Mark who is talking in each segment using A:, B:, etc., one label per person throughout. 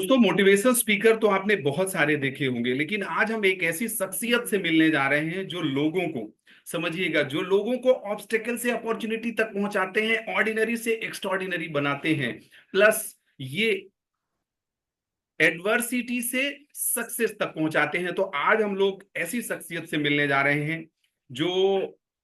A: दोस्तों, motivational speaker तो आपने बहुत सारे देखे होंगे, लेकिन आज हम एक ऐसी शख्सियत से मिलने जा रहे हैं जो लोगों को, समझिएगा, जो लोगों को ऑब्स्टेकल से अपॉर्चुनिटी तक पहुंचाते हैं, ऑर्डिनरी से एक्स्ट्राऑर्डिनरी बनाते हैं, प्लस ये एडवर्सिटी से सक्सेस तक पहुंचाते हैं। तो आज हम लोग ऐसी शख्सियत से मिलने जा रहे हैं जो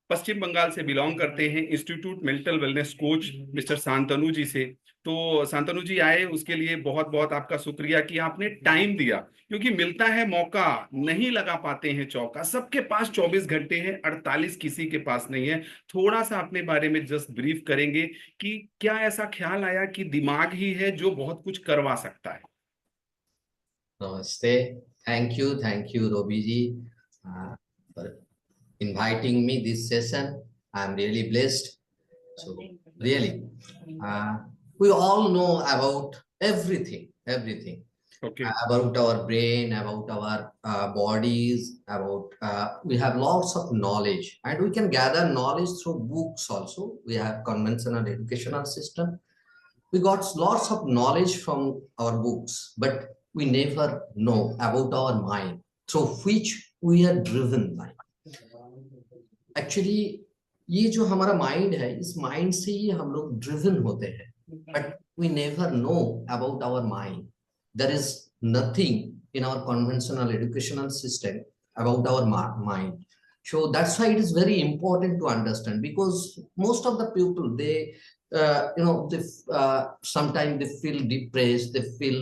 A: पश्चिम बंगाल से बिलोंग करते हैं, institute mental wellness coach mister Shantanu ji से। तो शांतनु जी आए, उसके लिए बहुत बहुत आपका शुक्रिया कि आपने टाइम दिया, क्योंकि मिलता है मौका, नहीं लगा पाते हैं चौका। सबके पास 24 घंटे हैं, 48 किसी के पास नहीं है। थोड़ा सा अपने बारे में जस्ट ब्रीफ करेंगे कि क्या ऐसा ख्याल आया कि दिमाग ही है जो बहुत कुछ करवा सकता है।
B: Namaste. Thank you, Robi ji, for inviting me this session. I'm really blessed. So, really, we all know about everything
A: Okay.
B: about our brain, about our bodies, about we have lots of knowledge, and we can gather knowledge through books also. We have conventional educational system. We got lots of knowledge from our books, but we never know about our mind through which we are driven by. Actually, ये जो हमारा mind है, इस mind से ही हम लोग driven होते हैं, but we never know about our mind. There is nothing in our conventional educational system about our mind. So that's why it is very important to understand, because most of the people, they sometimes they feel depressed, they feel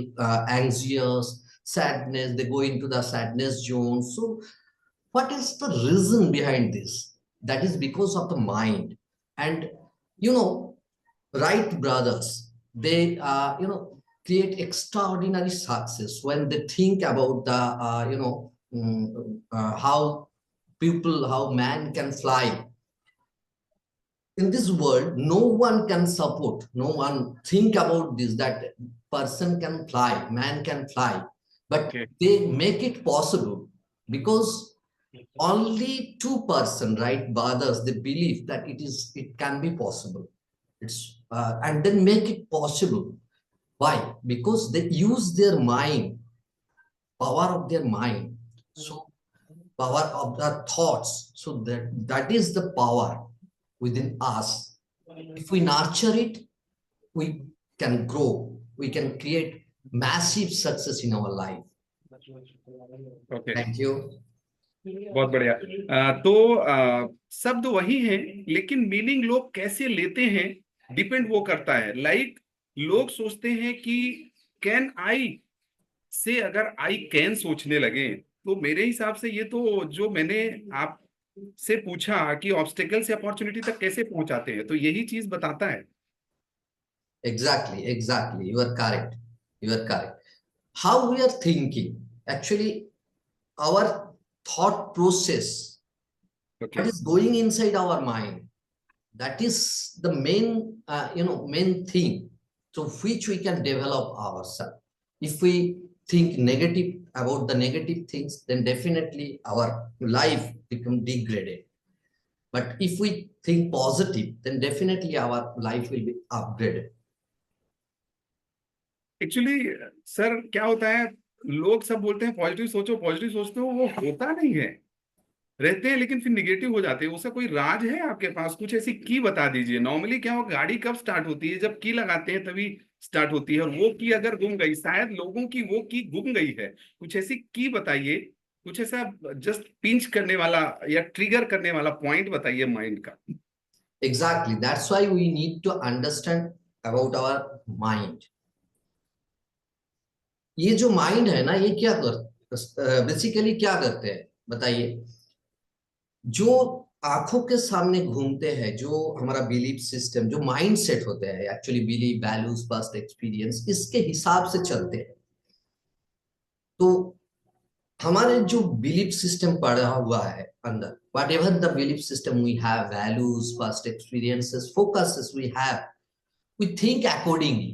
B: anxious, sadness, they go into the sadness zone. So what is the reason behind this? That is because of the mind. And Wright brothers, they create extraordinary success when they think about the how man can fly. In this world, no one can support, no one think about this, that person can fly, man can fly, but
A: Okay.
B: they make it possible because only 2%, right, brothers, they believe that it can be possible. It's and then make it possible. Why? Because they use their mind, power of their mind. So power of their thoughts. So that is the power within us. If we nurture it, we can grow. We can create massive success in our life.
A: Okay.
B: Thank you.
A: बहुत बढ़िया। शब्द वही हैं, लेकिन meaning लोग कैसे लेते हैं डिपेंड वो करता है। लाइक लोग सोचते हैं कि कैन आई से अगर आई कैन सोचने लगे, तो मेरे हिसाब से ये तो जो मैंने आप से पूछा कि ऑब्स्टेकल से अपॉर्चुनिटी तक कैसे पहुंचाते हैं, तो यही चीज बताता है।
B: Exactly. You are correct. How we are thinking, actually, our thought process,
A: Okay.
B: what is going inside our mind, that is the main thing through which we can develop ourselves. If we think negative about the negative things, then definitely our life become degraded. But if we think positive, then definitely our life will be upgraded.
A: Actually sir क्या होता है, लोग सब बोलते हैं positive सोचो, positive सोचते हो, वो होता नहीं है। रहते हैं लेकिन फिर निगेटिव हो जाते हैं। उसका कोई राज है आपके पास? कुछ ऐसी की बता दीजिए। नॉर्मली क्या हो, गाड़ी कब स्टार्ट होती है? जब की लगाते हैं तभी स्टार्ट होती है, और वो की अगर गुम गई, शायद लोगों की वो की गुम गई है। कुछ ऐसी की बताइए, कुछ ऐसा जस्ट पिंच करने वाला या ट्रिगर करने वाला पॉइंट बताइए माइंड का।
B: Exactly. That's why we need to understand about our mind. ये जो माइंड है ना, ये क्या बेसिकली क्या करते हैं बताइए? जो आंखों के सामने घूमते हैं, जो हमारा बिलीफ सिस्टम, जो माइंड सेट होते हैं, actually belief, values, past experience, इसके हिसाब से चलते हैं। तो हमारे जो बिलीफ सिस्टम पड़ा हुआ है अंदर, whatever the belief system we have, values, past experiences, focuses we have, we think accordingly.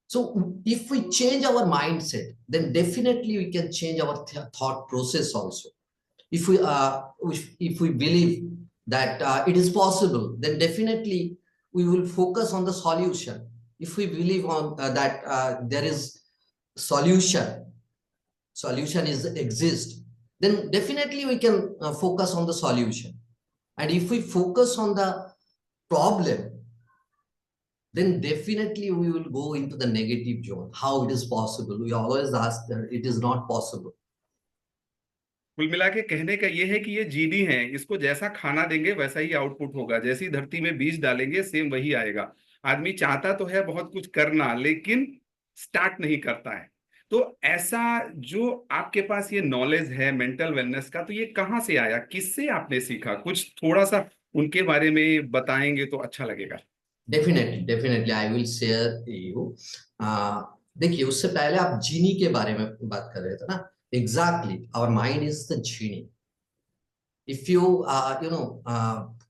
B: So if we change our mindset, then definitely we can change our thought process also. If we believe that it is possible, then definitely we will focus on the solution. If we believe on that there is solution is exist, then definitely we can focus on the solution. And if we focus on the problem, then definitely we will go into the negative zone. How it is possible? We always ask that it is not possible.
A: कुल मिला के कहने का ये है कि ये जीनी है, इसको जैसा खाना देंगे वैसा ही आउटपुट होगा, जैसी धरती में बीज डालेंगे सेम वही आएगा। आदमी चाहता तो है बहुत कुछ करना, लेकिन स्टार्ट नहीं करता है। तो ऐसा जो आपके पास ये नॉलेज है मेंटल वेलनेस का, तो ये कहाँ से आया, किससे आपने सीखा? कुछ थोड़ा सा उनके बारे में बताएंगे तो अच्छा लगेगा।
B: Definitely I will share you. देखिए, उससे पहले आप जीनी के बारे में बात कर रहे थे ना। Exactly, our mind is the genie. If you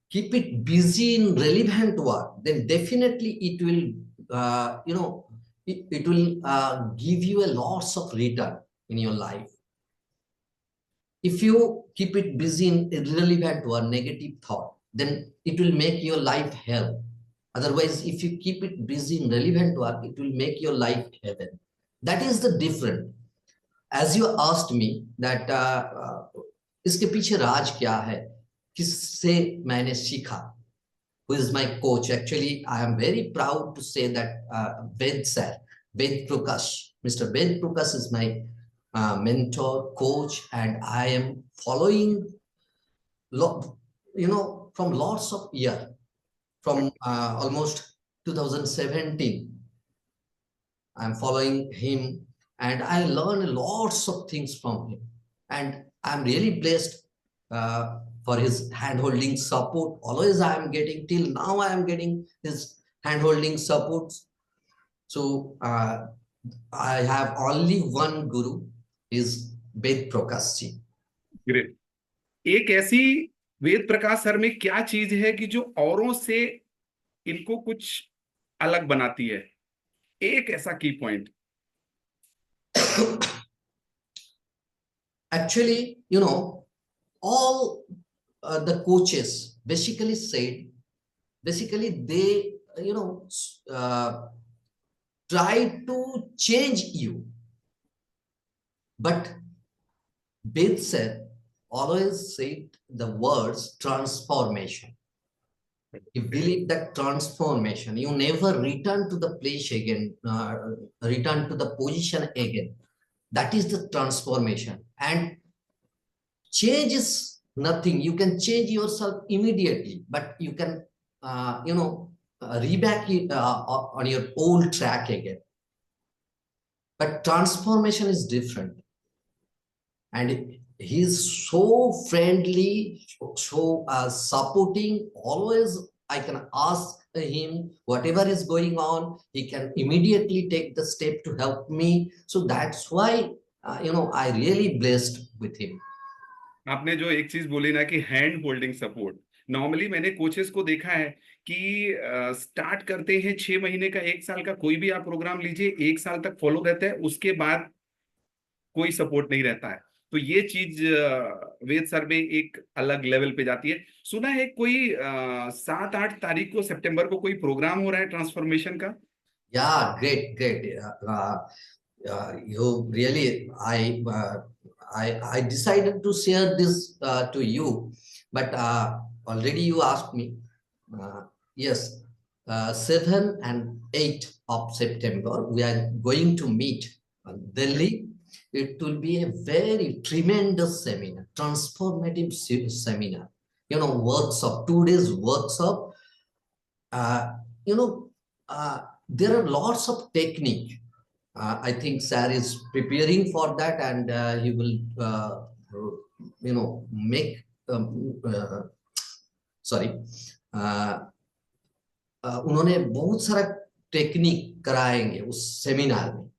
B: keep it busy in relevant work, then definitely it will it will give you a lots of return in your life. If you keep it busy in irrelevant or negative thought, then it will make your life hell. Otherwise, if you keep it busy in relevant work, it will make your life heaven. That is the difference. As you asked me that इसके पीछे राज क्या है, किससे मैंने सीखा, who is my coach? Actually, I am very proud to say that Ved sir, Ved Prakash, Mr. Ved Prakash is my mentor, coach, and I am following from lots of years, from almost 2017. I am following him, and I learned lots of things from him, and I'm really blessed for his hand-holding support. Always I am getting, till now I am getting his hand-holding support. So I have only one guru, is Ved Prakash ji.
A: Great. एक ऐसी Ved Prakash sir में क्या चीज है कि जो औरों से इनको कुछ अलग बनाती है? एक ऐसा की point.
B: Actually, all the coaches basically said, they try to change you, but Ved sir always said the words transformation. You believe that transformation, you never return to the place again, return to the position again. That is the transformation. And change is nothing. You can change yourself immediately, but you can reback it on your old track again. But transformation is different. And he's so friendly, so supporting. Always I can ask him whatever is going on, he can immediately take the step to help me. So that's why I really blessed with him.
A: आपने जो एक चीज बोली ना कि hand holding support, normally मैंने coaches को देखा है कि स्टार्ट करते हैं 6 महीने का, 1 साल का, कोई भी आप प्रोग्राम लीजिए 1 साल तक फॉलो रहता है, उसके बाद कोई सपोर्ट नहीं रहता है। तो ये चीज वेद सर में एक अलग लेवल पे जाती है। सुना है कोई 7-8 तारीख को सितंबर को कोई प्रोग्राम हो रहा है ट्रांसफॉर्मेशन का?
B: Yeah, great. You really, I decided to share this to you, but already you asked me. Yes, 7 and 8 of September we are going to meet in Delhi. It will be a very tremendous seminar, transformative seminar. Workshop, 2 days workshop. There are lots of technique. I think Sir is preparing for that, and he will, make. उन्होंने बहुत सारा technique कराएंगे उस seminar में,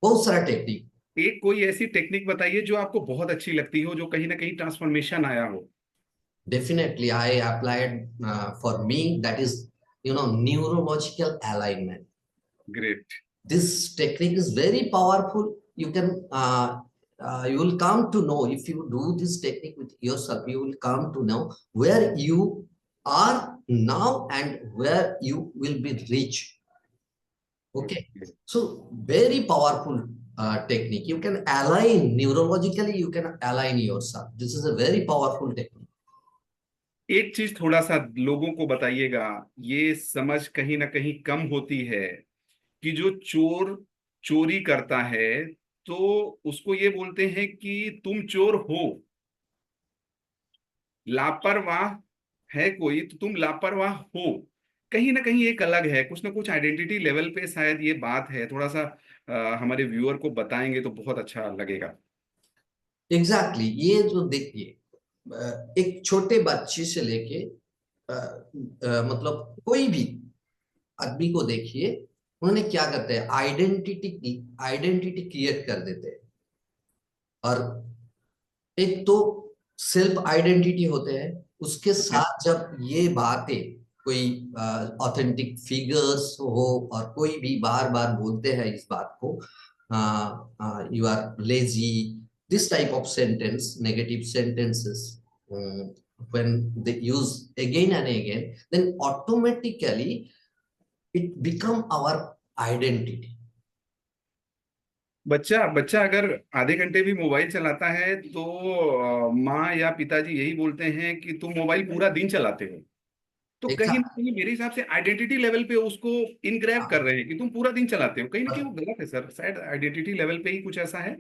B: बहुत सारा technique.
A: एक कोई ऐसी टेक्निक बताइए जो आपको बहुत अच्छी लगती हो, जो कहीं ना कहीं ट्रांसफॉर्मेशन आया हो।
B: Definitely, I applied for me, that is, neurological alignment.
A: Great.
B: This technique is very powerful. You can, you will come to know, if you do this technique with yourself, you will come to know where you are now and where you will be reached. Okay, so very powerful technique. You can align neurologically, you can align yourself. This is a very powerful technique.
A: एक चीज थोड़ा सा लोगों को बताइएगा, ये समझ कहीं ना कहीं कम होती है कि जो चोर चोरी करता है तो उसको ये बोलते हैं कि तुम चोर हो। लापरवाह है कोई तो तुम लापरवाह हो, कहीं ना कहीं एक अलग है, कुछ ना कुछ आइडेंटिटी लेवल पे शायद ये बात है। थोड़ा सा हमारे व्यूअर को बताएंगे तो बहुत अच्छा लगेगा।
B: एग्जैक्टली ये जो देखिए, एक छोटे बच्चे से लेके मतलब कोई भी आदमी को देखिए, उन्होंने क्या करते हैं, आइडेंटिटी क्रिएट कर देते हैं। और एक तो सेल्फ आइडेंटिटी होते हैं, उसके
A: ओके।
B: साथ जब ये बातें कोई ऑथेंटिक फिगर्स हो और कोई भी बार बार बोलते हैं इस बात को, you are lazy, this type of sentence, negative sentences, when they use again and again, then automatically it become our identity.
A: बच्चा बच्चा अगर आधे घंटे भी मोबाइल चलाता है तो माँ या पिताजी यही बोलते हैं कि तुम मोबाइल पूरा दिन चलाते हो। तो कहीं ना
B: एग्जैक्ट
A: कहीं मेरे हिसाब से आइडेंटिटी लेवल पे उसको इनग्रैब कर रहे हैं कि तुम पूरा दिन चलाते हो। कहीं ना कहीं वो गलत है सर, शायद आइडेंटिटी लेवल पे ही कुछ ऐसा है।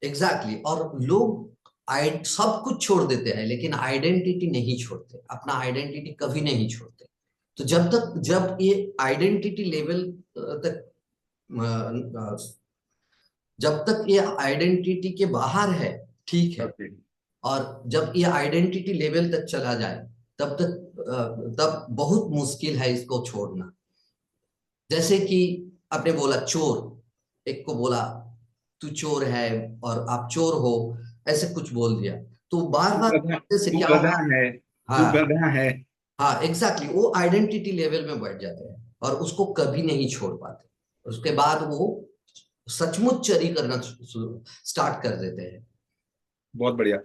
B: एग्जैक्टली और लोग सब कुछ छोड़ देते हैं लेकिन आइडेंटिटी नहीं छोड़ते, अपना आइडेंटिटी कभी नहीं छोड़ते। तो जब ये आइडेंटिटी लेवल तक जब तक ये आइडेंटिटी के बाहर है, ठीक है।
A: ओके।
B: और जब ये आइडेंटिटी लेवल तक चला जाए, तब बहुत मुश्किल है इसको छोड़ना। जैसे कि आपने बोला चोर, एक को बोला तू चोर है और आप चोर हो, ऐसे कुछ बोल दिया, तो बार
A: तू
B: बार
A: गधा,
B: बोलने से
A: तू
B: क्या
A: गधा
B: होगा।
A: है, तू
B: हाँ,
A: गधा है।
B: हाँ, एग्जैक्टली वो आइडेंटिटी लेवल में बैठ जाते हैं और उसको कभी नहीं छोड़ पाते। उसके बाद वो सचमुच चरी करना स्टार्ट कर देते हैं।
A: बहुत बढ़िया।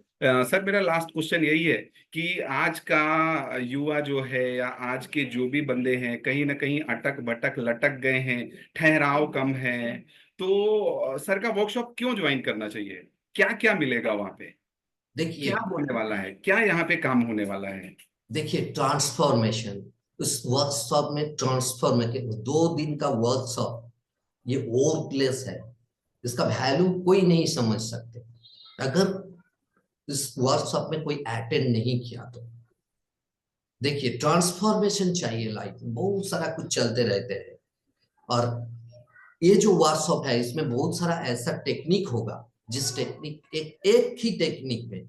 A: सर मेरा लास्ट क्वेश्चन यही है कि आज का युवा जो है या आज के जो भी बंदे हैं कहीं ना कहीं अटक भटक लटक गए हैं, ठहराव कम है। तो सर का वर्कशॉप क्यों ज्वाइन करना चाहिए? क्या क्या मिलेगा वहां पे? क्या
B: देखिए,
A: होने वाला है, क्या यहाँ पे काम होने वाला है?
B: ट्रांसफॉर्मेशन, उस वर्कशॉप में ट्रांसफॉर्मेशन, 2 दिन का वर्कशॉप, ये वर्कलेस है। इसका वैल्यू कोई नहीं समझ सकते अगर इस वर्कशॉप में कोई अटेंड नहीं किया तो। देखिए, ट्रांसफॉर्मेशन चाहिए लाइफ में, बहुत सारा कुछ चलते रहते हैं। और ये जो वर्कशॉप है इसमें बहुत सारा ऐसा टेक्निक होगा, जिस टेक्निक एक ही टेक्निक में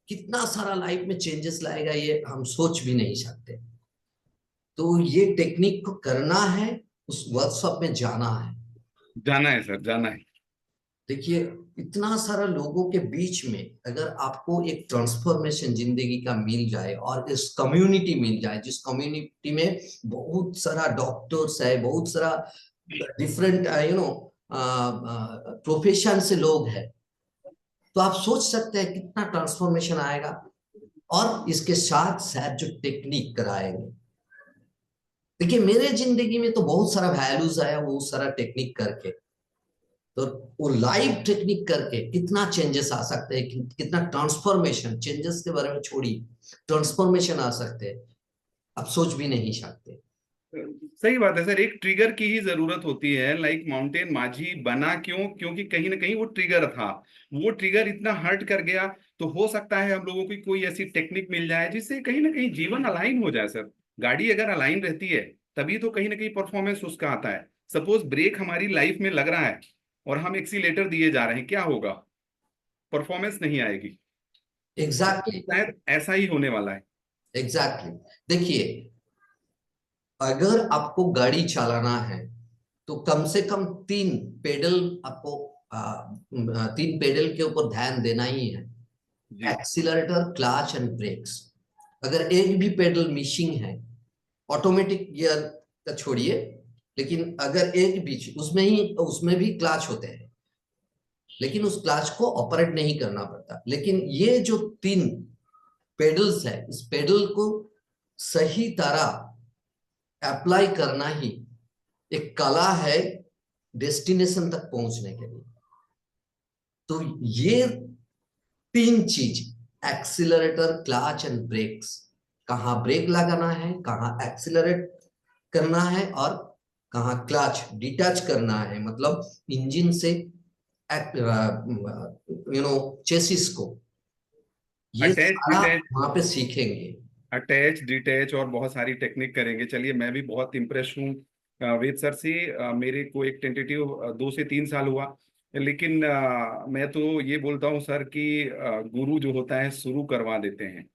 B: कितना सारा लाइफ में चेंजेस लाएगा, ये हम सोच भी नहीं सकते। तो ये टेक्निक को करना है, उस वर्कशॉप में जाना है।
A: जाना है सर, जाना है।
B: देखिए, इतना सारा लोगों के बीच में अगर आपको एक ट्रांसफॉर्मेशन जिंदगी का मिल जाए और इस कम्युनिटी मिल जाए, जिस कम्युनिटी में बहुत सारा डॉक्टर्स है, बहुत सारा डिफरेंट प्रोफेशन से लोग हैं, तो आप सोच सकते हैं कितना ट्रांसफॉर्मेशन आएगा। और इसके साथ साथ जो टेक्निक कराएंगे, देखिए मेरे जिंदगी में तो बहुत सारा वैल्यूज आया वो सारा टेक्निक करके। तो वो लाइव टेक्निक करके कितना चेंजेस आ सकते हैं, कितना ट्रांसफॉर्मेशन, चेंजेस के बारे में छोड़िए, ट्रांसफॉर्मेशन आ सकते हैं, आप सोच भी नहीं सकते।
A: सही बात है सर, एक ट्रिगर की ही जरूरत होती है। लाइक माउंटेन माझी बना क्यों? क्योंकि कहीं ना कहीं वो ट्रिगर था, वो ट्रिगर इतना हर्ट कर गया। तो हो सकता है हम लोगों की कोई ऐसी टेक्निक मिल जाए जिससे कहीं ना कहीं जीवन अलाइन हो जाए सर। गाड़ी अगर अलाइन रहती है तभी तो कहीं ना कहीं परफॉर्मेंस उसका आता है। सपोज ब्रेक हमारी लाइफ में लग रहा है और हम एक्सीलेटर दिए जा रहे हैं, क्या होगा? परफॉर्मेंस नहीं आएगी। तो
B: एग्जैक्टली,
A: शायद ऐसा ही होने वाला है।
B: एग्जैक्टली। देखिए, अगर आपको गाड़ी चलाना है तो कम से कम 3 पेडल आपको 3 पेडल के ऊपर ध्यान देना ही है।
A: जी।
B: Accelerator, clutch and brakes. अगर एक भी पेडल मिसिंग है, ऑटोमेटिक गियर का छोड़िए, लेकिन अगर एक भी, उसमें भी क्लच होते हैं, लेकिन उस क्लच को ऑपरेट नहीं करना पड़ता। लेकिन ये जो 3 पेडल्स है, इस पेडल को सही तरह अप्लाई करना ही एक कला है डेस्टिनेशन तक पहुंचने के लिए। तो ये तीन चीज, एक्सीलरेटर, क्लच एंड ब्रेक्स, कहाँ ब्रेक लगाना है, कहाँ एक्सीलरेट करना है, और कहाँ क्लच डिटैच करना है, मतलब इंजन से चेसिस को, ये
A: अटैच
B: सारा
A: डिटैच,
B: वहां पे सीखेंगे।
A: अटैच डिटैच और बहुत सारी टेक्निक करेंगे। चलिए, मैं भी बहुत इम्प्रेस हूँ वेद सर से। मेरे को एक टेंटेटिव 2 से 3 साल हुआ, लेकिन मैं तो ये बोलता हूँ सर कि गुरु जो होता है शुरू करवा देते हैं,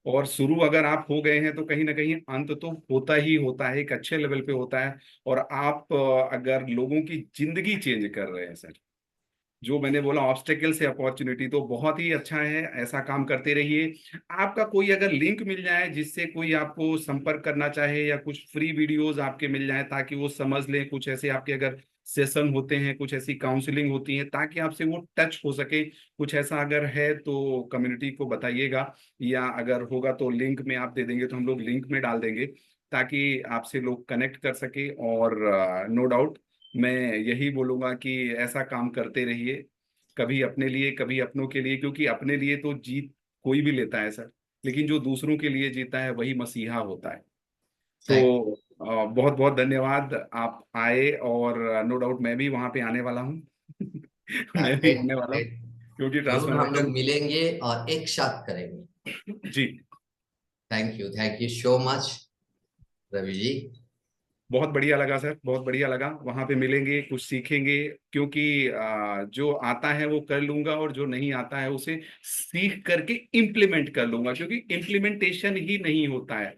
A: और शुरू अगर आप हो गए हैं तो कहीं ना कहीं अंत तो होता ही होता है, एक अच्छे लेवल पे होता है। और आप अगर लोगों की जिंदगी चेंज कर रहे हैं सर, जो मैंने बोला ऑब्स्टेकल से अपॉर्चुनिटी, तो बहुत ही अच्छा है, ऐसा काम करते रहिए। आपका कोई अगर लिंक मिल जाए जिससे कोई आपको संपर्क करना चाहे, या कुछ फ्री वीडियोस आपके मिल जाए ताकि वो समझ लें, कुछ ऐसे आपके अगर सेशन होते हैं, कुछ ऐसी काउंसलिंग होती है ताकि आपसे वो टच हो सके, कुछ ऐसा अगर है तो कम्युनिटी को बताइएगा, या अगर होगा तो लिंक में आप दे देंगे तो हम लोग लिंक में डाल देंगे, ताकि आपसे लोग कनेक्ट कर सके। और नो डाउट मैं यही बोलूंगा कि ऐसा काम करते रहिए, कभी अपने लिए कभी अपनों के लिए, क्योंकि अपने लिए तो जीत कोई भी लेता है सर, लेकिन जो दूसरों के लिए जीता है वही मसीहा होता है।
B: थैंक
A: तो बहुत बहुत धन्यवाद, आप आए। और नो डाउट मैं भी वहां पे आने वाला हूँ मैं भी
B: ग्रेट
A: आने वाला हूँ,
B: ग्रेट।
A: क्योंकि
B: जरूर हम लोग
A: ट्रांसफॉर्मेशन।
B: मिलेंगे और एक साथ करेंगे।
A: जी,
B: thank you so much Ravi ji.
A: बहुत बढ़िया लगा सर, बहुत बढ़िया लगा। वहां पे मिलेंगे, कुछ सीखेंगे, क्योंकि जो आता है वो कर लूंगा, और जो नहीं आता है उसे सीख करके इम्प्लीमेंट कर लूंगा, क्योंकि इम्प्लीमेंटेशन ही नहीं होता है,